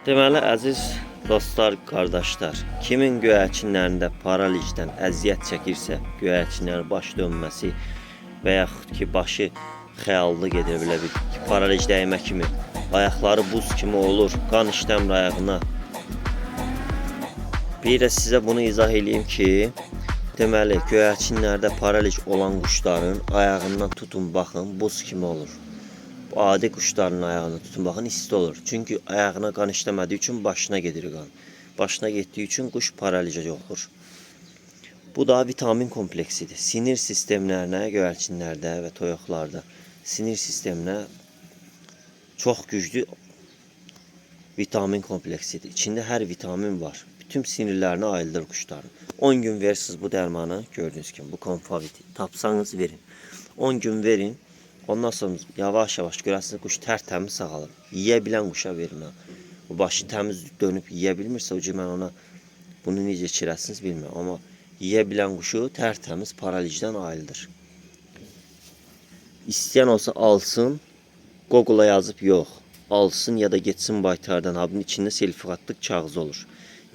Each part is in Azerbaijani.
Deməli, əziz dostlar, qardaşlar, kimin göyərçinlərində paralizdən əziyyət çəkirsə, göyərçinlərin baş dönməsi və yaxud ki, başı xəyallı gedir, belə bir paraliz dəymə kimi, ayaqları buz kimi olur, qan işləmir ayağına. Bir də sizə bunu izah edeyim ki, deməli, göyərçinlərdə paraliz olan quşların ayağından tutun, baxın, buz kimi olur. Adi quşların ayağını tutun, baxın, isti olur. Çünki ayağına qan işləmədiyi üçün başına gedir qan. Başına getdiyi üçün quş paralizə olur. Bu da vitamin kompleksidir. Sinir sistemlərinə, göyərçinlərdə və toyuqlarda sinir sisteminə çox güclü vitamin kompleksidir. İçində hər vitamin var. Bütün sinirlərini ayıldır quşların. 10 gün verirsiniz bu dərmanı, gördüyünüz kimi, bu konfaviti. Tapsanız verin. 10 gün verin. Ondan sonra yavaş-yavaş görərsiniz, quş tərtəmiz sağalır. Yeyə bilən quşa verin. Bu başı təmiz dönüb yeyə bilmirsə, o mən ona bunu necə içirəsiniz bilmirəm. Amma yeyə bilən quşu tərtəmiz paralizdən ayıldır. İstəyən olsa alsın, Google'a yazıb yox. Alsın ya da getsin baytardan. Abinin içində selfikatlıq kağız olur.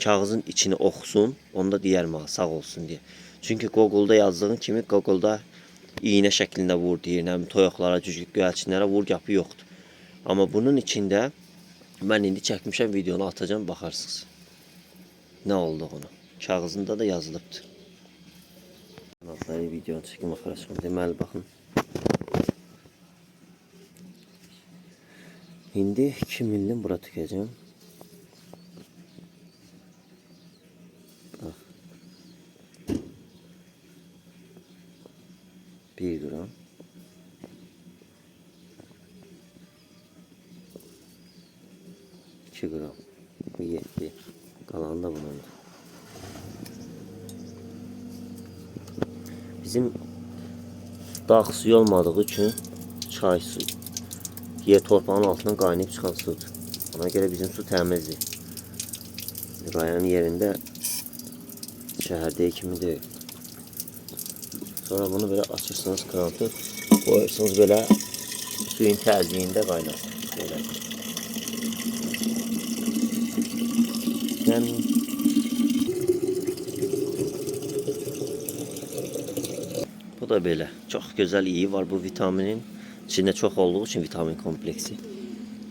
Kağızın içini oxusun, onda deyər mənə sağ olsun deyə. Çünki Google'da yazdığın kimi Google'da iğne şəklində vur deyir, toyuqlara, cücük göyərçinlərə vur yapı yoxdur. Amma bunun içində mən indi çəkmişəm, videonu atacağım, baxarsınız. Nə olduğunu. Kağızında da yazılıbdır. Nazları videonu çəkim, axıra. Deməli, baxın. İndi 2 millim bura tükəcəm. Bax. 1 gram. 2 gram. Bu 7. Kalan da bunun. Bizim dağ suyu olmadığı için çay suyu. Yer torpağın altından qaynayıb çıxan sudur. Ona göre bizim su təmizdir. Rayonun yerində şəhərdəki kimi deyil. Sonra bunu böyle açırsınız, krantı koyursunuz, böyle suyun təzyiğində qaynasın. Böyle. Yani bu da böyle. Çok güzel iyi var bu vitaminin. İçinde çok olduğu için vitamin kompleksi.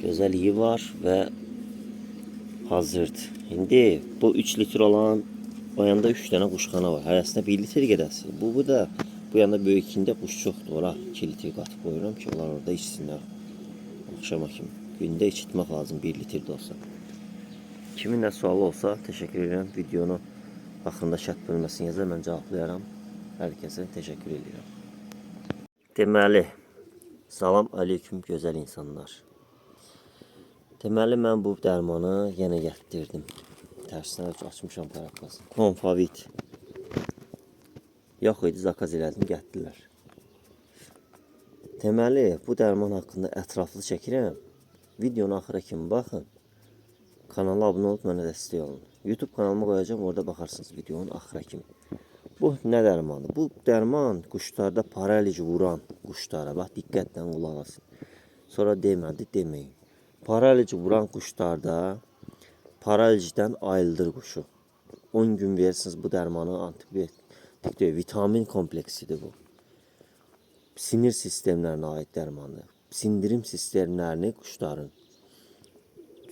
Güzel iyi var ve hazırdır. Şimdi bu 3 litre olan o yanda 3 tane kuşxana var. Hərəsində 1 litre gedəsi. Bu da bu yanda böyükündə quş çoxdur. Ora 2 litre qatıb qoyuram ki, onlar orada içsinlər. Axşama kimi. Gündə içitmək lazım 1 litre də olsa. Kimin nə sualı olsa təşəkkür edirəm. Videonu axırında chat bölməsini yazar, mən cavablayaram. Hər kəsə təşəkkür edirəm. Deməli, salam aleyküm gözəl insanlar. Deməli, mən bu dərmanı yenə gətirdim. Tərsinə açmışam parafrasını. Konfavit. Yox idi, zakaz elədim, gətirdilər. Deməli, bu dərman haqqında ətraflı çəkirəm. Videonu axıra kimi baxın. Kanala abunə olub mənə dəstək olun. YouTube kanalıma qoyacağım, orada baxarsınız videonun axıra kimi. Bu nə dərmanı? Bu dərman quşlarda paraliz vuran quşlara, bax diqqətlə qulaq asın. Sonra demədi, deməyin. Paraliz vuran quşlarda paralizdən ayıldır quşu. 10 gün verirsiniz bu dərmanı, antibiotik deyil, vitamin kompleksidir bu. Sinir sistemlərinə aid dərmandır. Sindirim sistemlərini quşların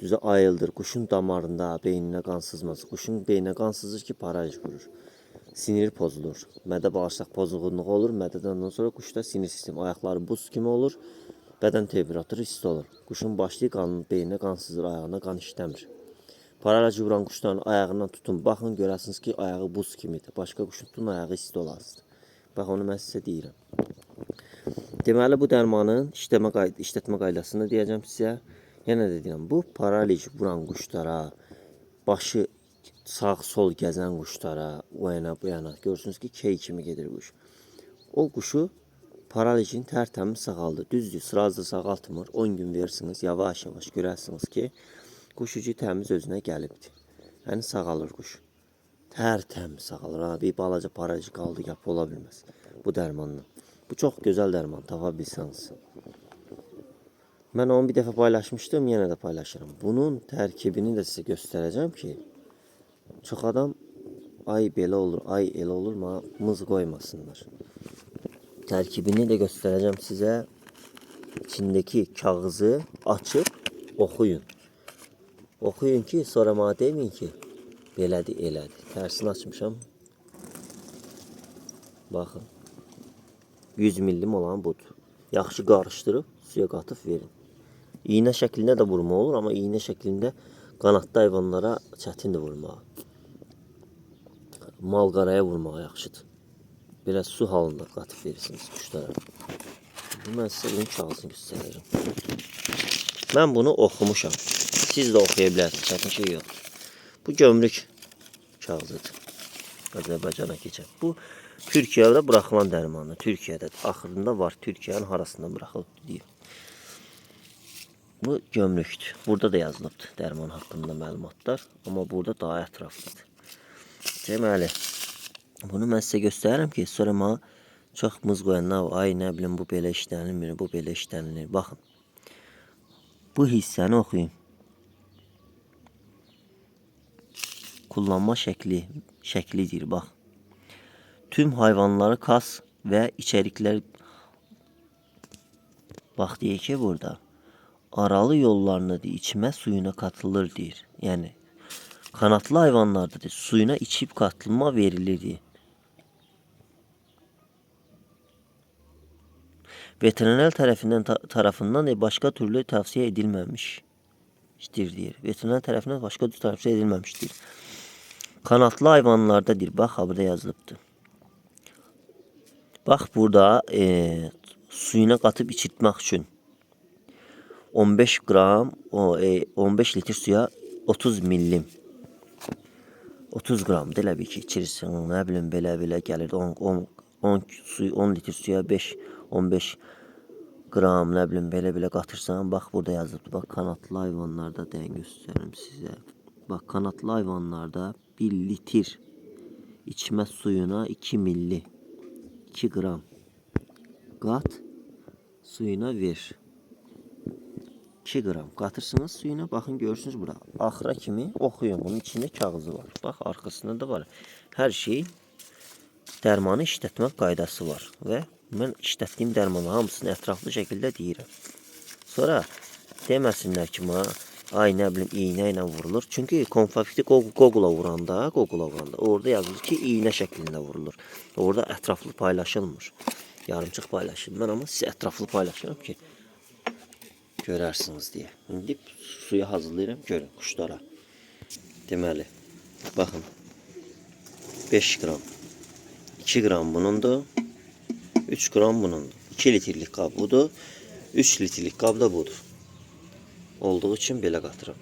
düzə ayıldır. Quşun damarında, beyninə qan sızması. Quşun beyninə qan sızır ki, paraliz vurur. Sinir pozulur. Mədə bağırsaq pozğunluğu olur. Mədədən sonra quşda sinir sistemi, ayaqları buz kimi olur. Bədən temperaturu isti olur. Quşun başlayır beyninə qan sızır, ayağına qan işləmir. Paraliz vuran quşların ayağından tutun, baxın, görəsiniz ki, ayağı buz kimidir. Başqa quşun tutun, ayağı isti olasıdır. Bax, onu mən sizə deyirəm. Deməli, bu dərmanın işlətmə qaydasını deyəcəm sizə. Yenə də deyirəm, bu paraliz vuran quşlara, başı sağ-sol gəzən quşlara, o yana bu yana, görürsünüz ki, key kimi gedir quş. O quşu paralizin tərtəmiz sağaldır. Düzdür, sırazda sağaltmır. 10 gün verirsiniz, yavaş-yavaş görərsiniz ki, quş ucu təmiz özünə gəlibdir. Yəni sağalır quş. Tərtəmiz sağalır. Ha, bir balaca paraliz qaldı, yapı ola bilməz bu dərmanla. Bu çox gözəl dərman, tapa bilsəniz. Mən onu bir dəfə paylaşmışdım, yenə də paylaşıram. Bunun tərkibini də sizə göstərəcəm ki, çox adam ay belə olur, ay elə olur, mız qoymasınlar. Tərkibini də göstərəcəm sizə. İçindeki kağızı açıb oxuyun. Oxuyun ki, sonra mənə deməyin ki, belədir, elədir. Tərsini açmışam. Baxın. 100 millim olan budur. Yaxşı qarışdırıb suya qatıb verin. İğnə şəklində də vurma olur, amma iğnə şəklində qanadlı hayvanlara çətindir vurmağa. Malqaraya vurmağa yaxşıdır. Biraz su halında qatıb verirsiniz quşlara. Mən sizə bunun kağızını göstərəcəm. Mən bunu oxumuşam. Siz də oxuya bilərsiniz, çətin şey yoxdur. Bu gömrük kağızıdır. Azərbaycana keçən. Bu Türkiyədə buraxılan dərmanı. Türkiyədə axırında var. Türkiyənin harasından buraxılıb deyir. Bu gömrükdür. Burada da yazılıbdır dərman haqqında məlumatlar. Amma burada daha ətraflıdır. Deməli, bunu mən sizə göstərirəm ki, sonra mənə çox mız qoyanlar, ay nə bilim bu belə işlənilmir, bu belə işlənilir. Baxın. Bu hissəni oxuyun. Kullanma şəklidir, bax. Tüm hayvanları kas və içəriklər, bax deyək ki, burada aralı yollarında içmə suyuna katılır deyir. Yəni, kanatlı hayvanlarda suyuna içib katılma verilir. Veteriner tarafından başka türlü tavsiye edilmemiştir deyir. Veteriner tarafından başka türlü tavsiye edilmemiştir. Kanatlı hayvanlardadır. Bax, burada yazılıbdır. Bax, burada suyuna qatıb içirtmək üçün 15 qram, 15 litr suya 30 millim. 30 qram elə bir ki, içirsin, nə bilim, belə gəlir. 10 litr suya 15 qram, nə bilim, belə qatırsan. Bax, burada yazılıbdır. Bax, kanatlı hayvanlarda dəyin göstərim sizə. Bax, kanatlı hayvanlarda 1 litr içmə suyuna 2 milli, 2 qram qat, suyuna ver. 2 qram qatırsınız suyuna, baxın, görürsünüz bura. Axıra kimi oxuyun, bunun içində kağızı var. Bax, arxasında da var. Hər şey dərmanı işlətmək qaydası var. Və mən işlətdiyim dərmanı hamısını ətraflı şəkildə deyirəm. Sonra deməsinlər ki, ay nə bilim, iğnə ilə vurulur. Çünki konflikti Google'a vuranda, orada yazılır ki, iğnə şəklində vurulur. Orada ətraflı paylaşılmır. Yarımçıq paylaşılır. Mən amma sizə ətraflı paylaşıram ki, görərsiniz deyə. İndi suyu hazırlayıram, görün quşlara. Deməli, baxın, 5 qram, 2 qram bunundur, 3 qram bunundur. 2 litrlik qab budur, 3 litrlik qab da budur. Olduğu üçün belə qatıram.